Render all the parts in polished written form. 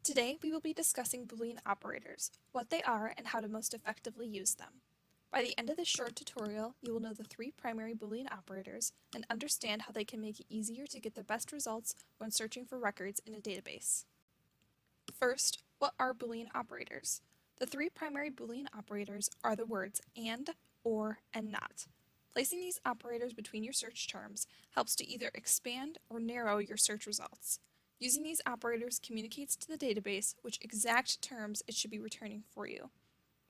Today, we will be discussing Boolean operators, what they are, and how to most effectively use them. By the end of this short tutorial, you will know the three primary Boolean operators and understand how they can make it easier to get the best results when searching for records in a database. First, what are Boolean operators? The three primary Boolean operators are the words and, or, and not. Placing these operators between your search terms helps to either expand or narrow your search results. Using these operators communicates to the database which exact terms it should be returning for you.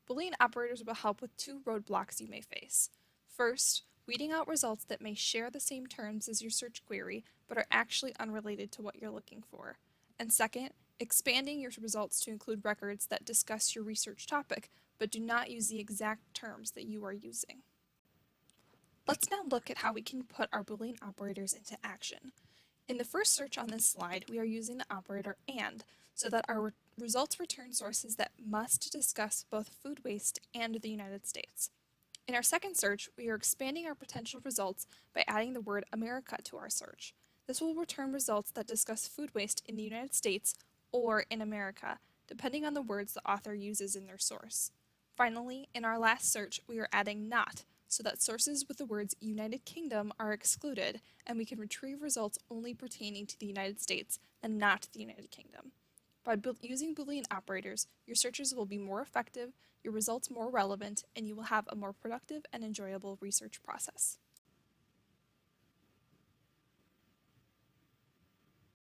Boolean operators will help with two roadblocks you may face. First, weeding out results that may share the same terms as your search query but are actually unrelated to what you're looking for. And second, expanding your results to include records that discuss your research topic but do not use the exact terms that you are using. Let's now look at how we can put our Boolean operators into action. In the first search on this slide, we are using the operator AND so that our results return sources that must discuss both food waste and the United States. In our second search, we are expanding our potential results by adding the word America to our search. This will return results that discuss food waste in the United States or in America, depending on the words the author uses in their source. Finally, in our last search, we are adding NOT so that sources with the words United Kingdom are excluded and we can retrieve results only pertaining to the United States and not the United Kingdom. By using Boolean operators, your searches will be more effective, your results more relevant, and you will have a more productive and enjoyable research process.